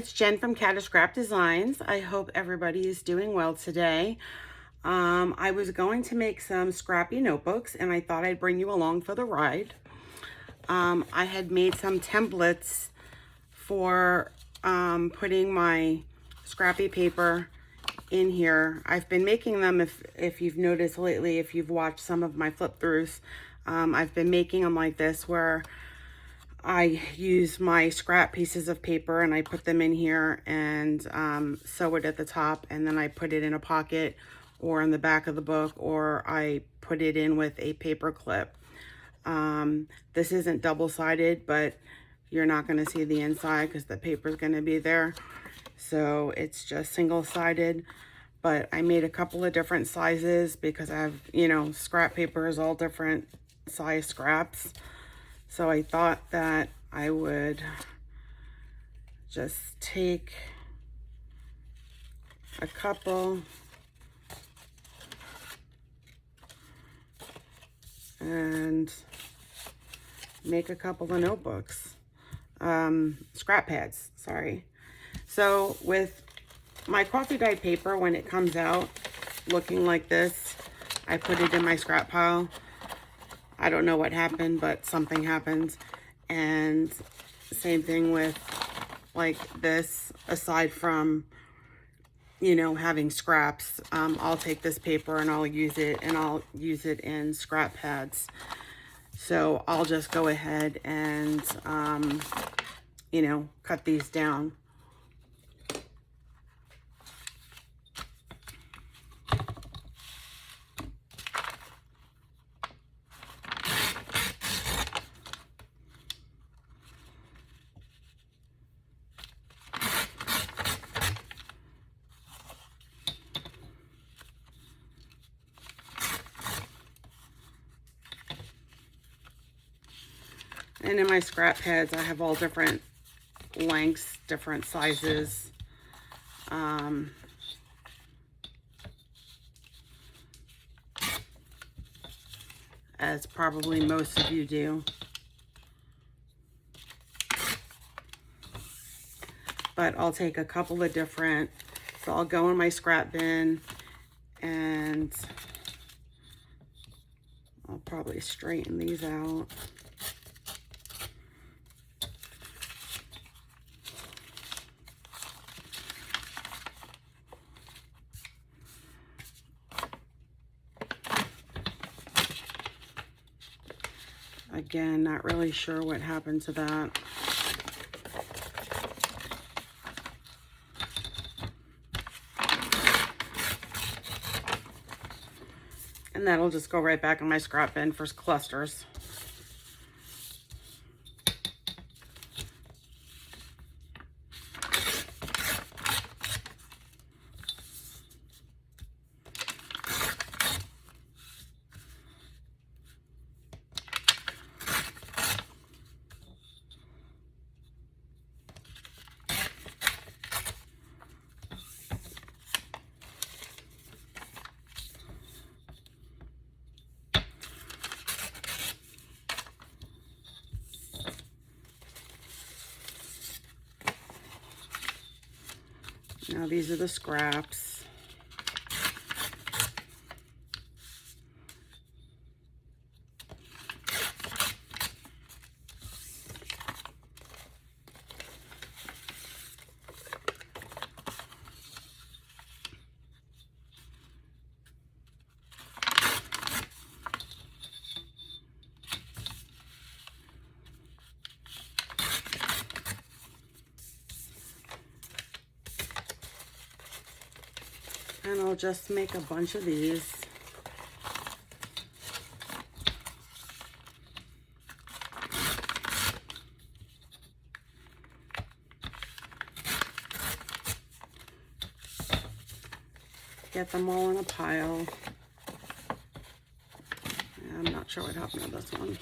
it's Jen from Catascrapdesigns. I hope everybody is doing well today. I was going to make some scrappy notebooks and I thought I'd bring you along for the ride. I had made some templates for putting my scrappy paper in here. I've been making them, if you've noticed lately, if you've watched some of my flip throughs, I've been making them like this where I use my scrap pieces of paper and I put them in here and sew it at the top, and then I put it in a pocket or in the back of the book, or I put it in with a paper clip. This isn't double-sided, but you're not going to see the inside because the paper is going to be there. So it's just single-sided, but I made a couple of different sizes because I have, scrap paper is all different size scraps. So I thought that I would just take a couple and make a couple of notebooks, scrap pads, sorry. So with my coffee dyed paper, when it comes out looking like this, I put it in my scrap pile. I don't know what happened, but something happened. And same thing with like this, aside from, having scraps, I'll take this paper and I'll use it in scrap pads. So I'll just go ahead and, cut these down. And in my scrap pads, I have all different lengths, different sizes. As probably most of you do. But I'll take a couple of different, so I'll go in my scrap bin and I'll probably straighten these out. Again, not really sure what happened to that. And that'll just go right back in my scrap bin for clusters. Now these are the scraps. And I'll just make a bunch of these. Get them all in a pile. I'm not sure what happened to this one.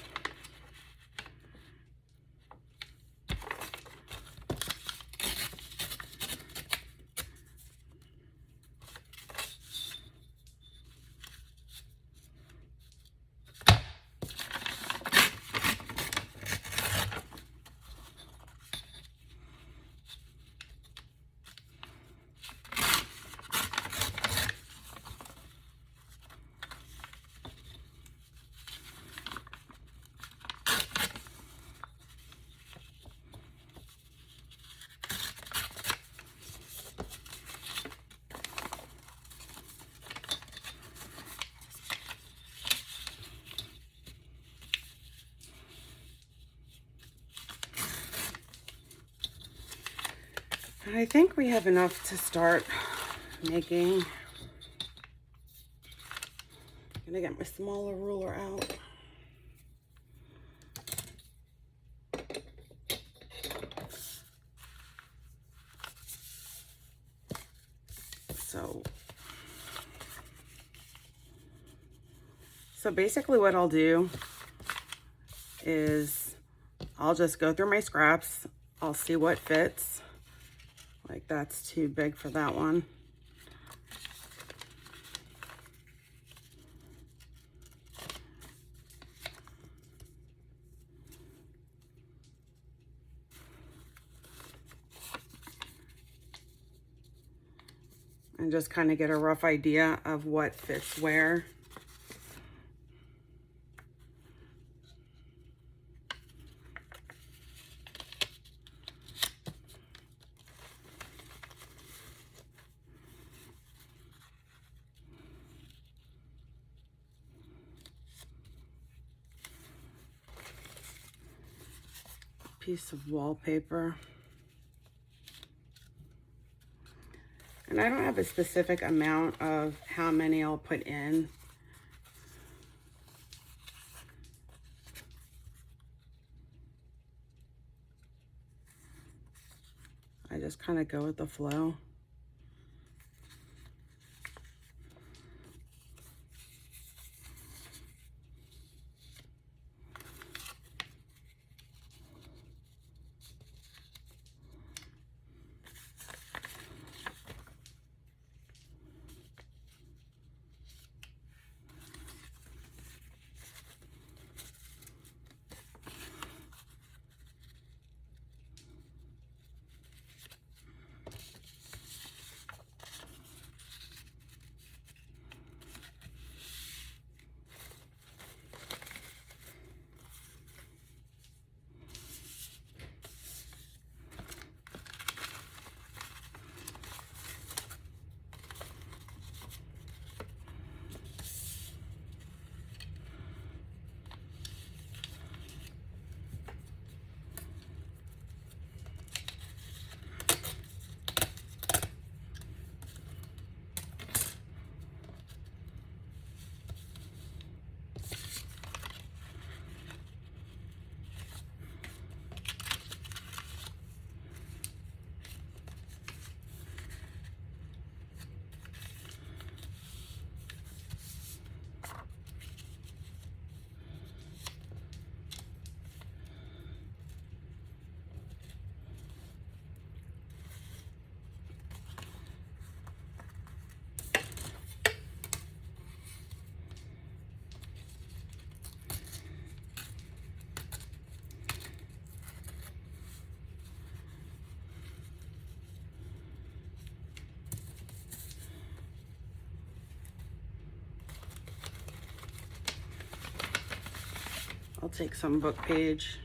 I think we have enough to start making. I'm gonna get my smaller ruler out. So basically what I'll do is I'll just go through my scraps. I'll see what fits. Like that's too big for that one. And just kind of get a rough idea of what fits where. Piece of wallpaper. And I don't have a specific amount of how many I'll put in. I just kind of go with the flow. I'll take some book page.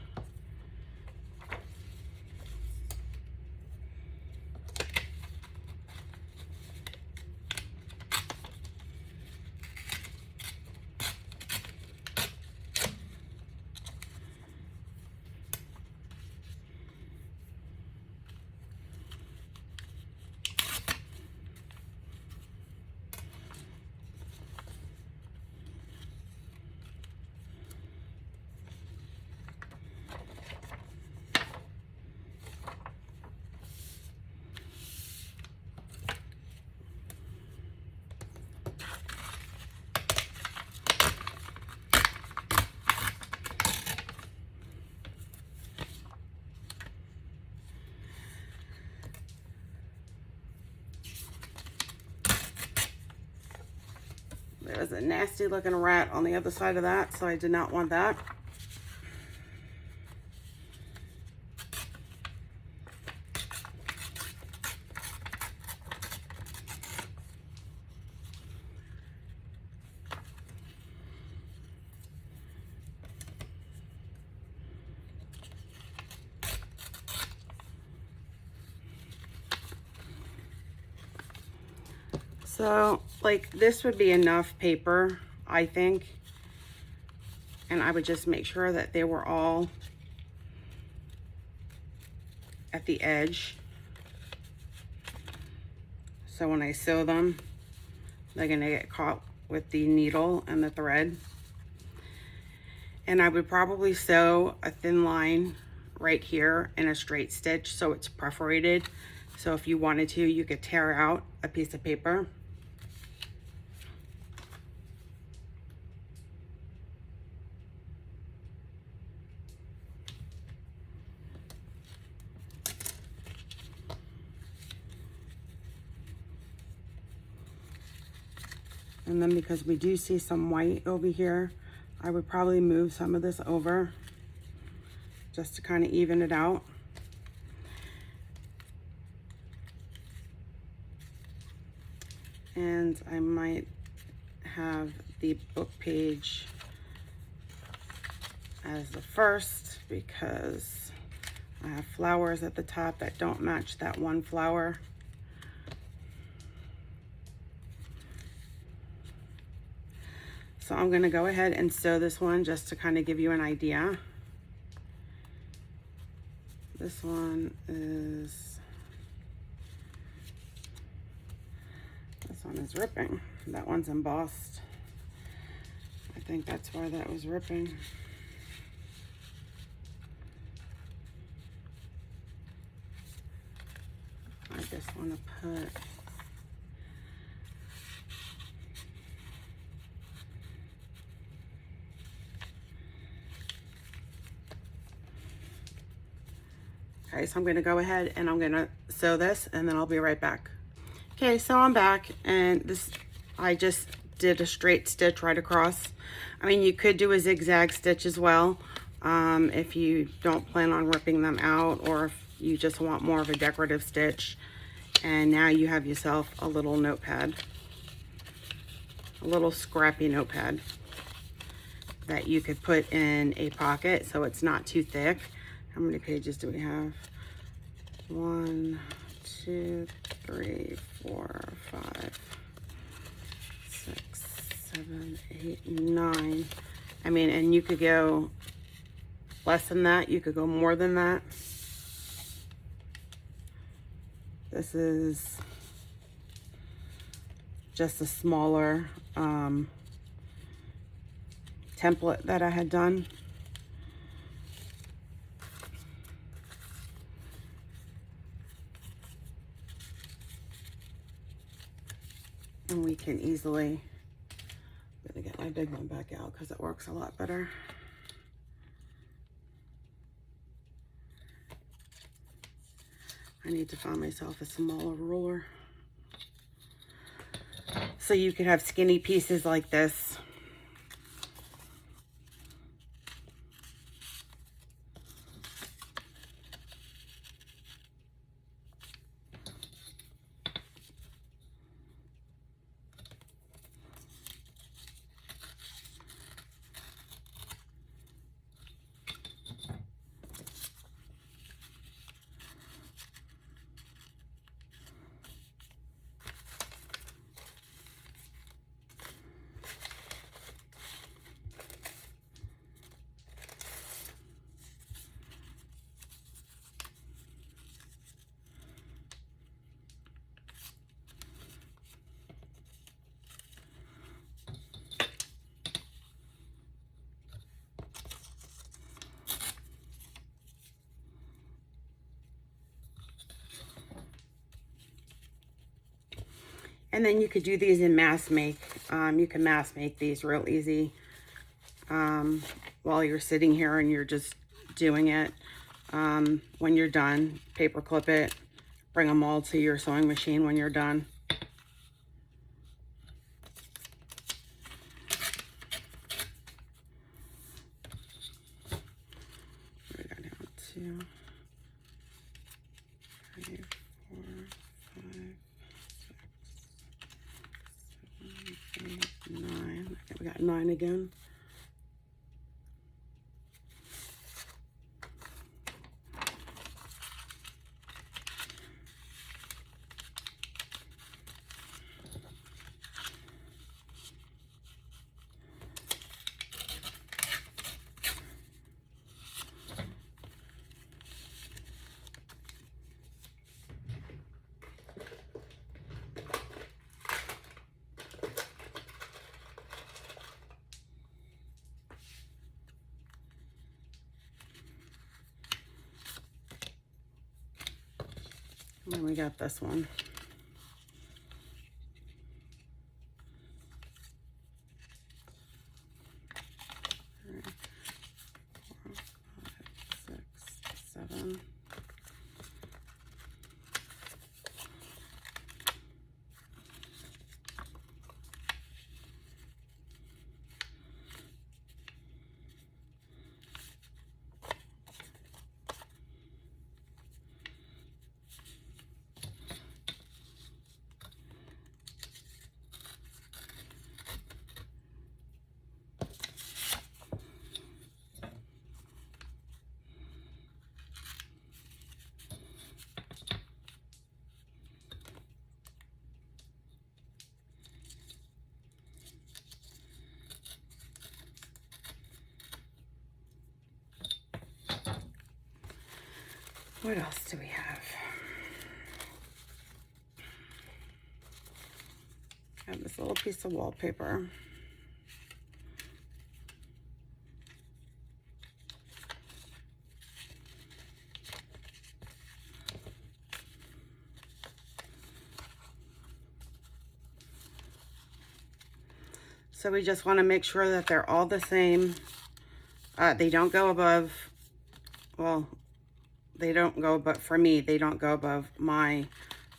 There's a nasty looking rat on the other side of that, so I did not want that. So, like, this would be enough paper, I think. And I would just make sure that they were all at the edge. So when I sew them, they're gonna get caught with the needle and the thread. And I would probably sew a thin line right here in a straight stitch so it's perforated. So if you wanted to, you could tear out a piece of paper. And then because we do see some white over here, I would probably move some of this over just to kind of even it out. And I might have the book page as the first because I have flowers at the top that don't match that one flower. So I'm gonna go ahead and sew this one just to kind of give you an idea. This one is ripping. That one's embossed. I think that's why that was ripping. I just want to put okay, so I'm going to go ahead and I'm going to sew this and then I'll be right back. Okay, so I'm back and this, I just did a straight stitch right across. I mean, you could do a zigzag stitch as well if you don't plan on ripping them out or if you just want more of a decorative stitch. And now you have yourself a little notepad, a little scrappy notepad that you could put in a pocket so it's not too thick. How many pages do we have? 1, 2, 3, 4, 5, 6, 7, 8, 9. I mean, and you could go less than that. You could go more than that. This is just a smaller template that I had done. And we can easily, I'm gonna get my big one back out because it works a lot better. I need to find myself a smaller ruler. So you could have skinny pieces like this. And then you could do these in mass make. You can mass make these real easy while you're sitting here and you're just doing it. When you're done, paper clip it, bring them all to your sewing machine when you're done. We got down 2, 3, 4, 5, 6, 7, 8, 9. Okay, we got 9 again. And then we got this one. Seven. What else do we have? I have this little piece of wallpaper. So we just want to make sure that they're all the same. They don't go above, well, they don't go, but for me, they don't go above my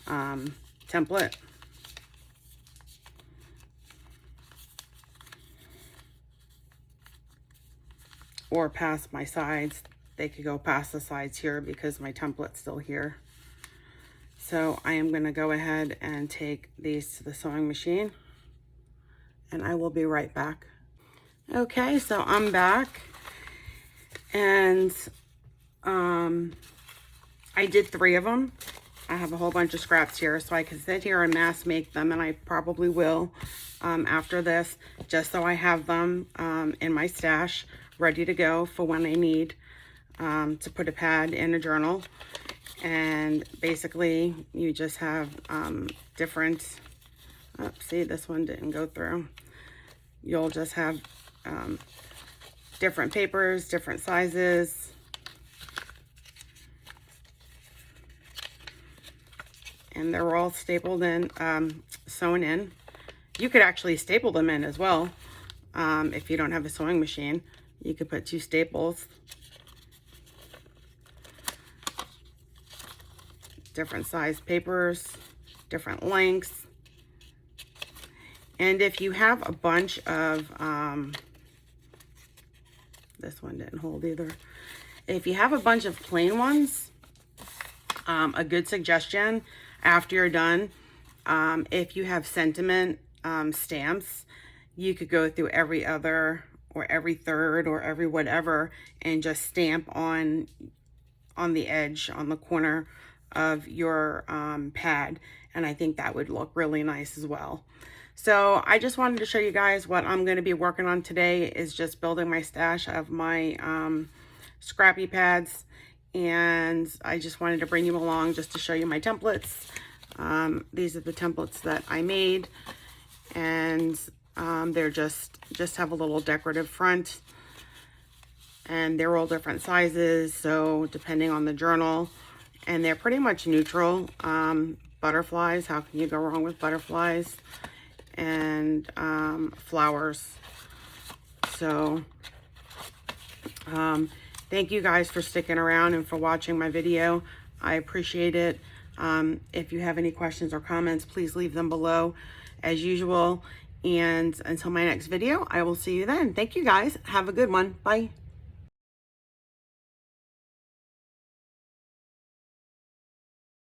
template. Or past my sides. They could go past the sides here because my template's still here. So I am going to go ahead and take these to the sewing machine, and I will be right back. Okay, so I'm back, and I did 3 of them. I have a whole bunch of scraps here, so I can sit here and mass make them, and I probably will after this, just so I have them in my stash ready to go for when I need to put a pad in a journal. And basically you just have different, oh, see, this one didn't go through. You'll just have different papers, different sizes. And they're all stapled in, sewn in. You could actually staple them in as well. If you don't have a sewing machine, you could put 2 staples. Different size papers, different lengths. And if you have a bunch of, this one didn't hold either. If you have a bunch of plain ones, a good suggestion after you're done, if you have sentiment stamps, you could go through every other or every third or every whatever and just stamp on the edge, on the corner of your pad, and I think that would look really nice as well. So I just wanted to show you guys what I'm going to be working on today is just building my stash of my scrappy pads, and I just wanted to bring you along just to show you my templates. These are the templates that I made, and they're just have a little decorative front, and they're all different sizes, so depending on the journal, and they're pretty much neutral. Butterflies, how can you go wrong with butterflies? And flowers. So thank you guys for sticking around and for watching my video. I appreciate it. If you have any questions or comments, please leave them below as usual. And until my next video, I will see you then. Thank you guys. Have a good one. Bye.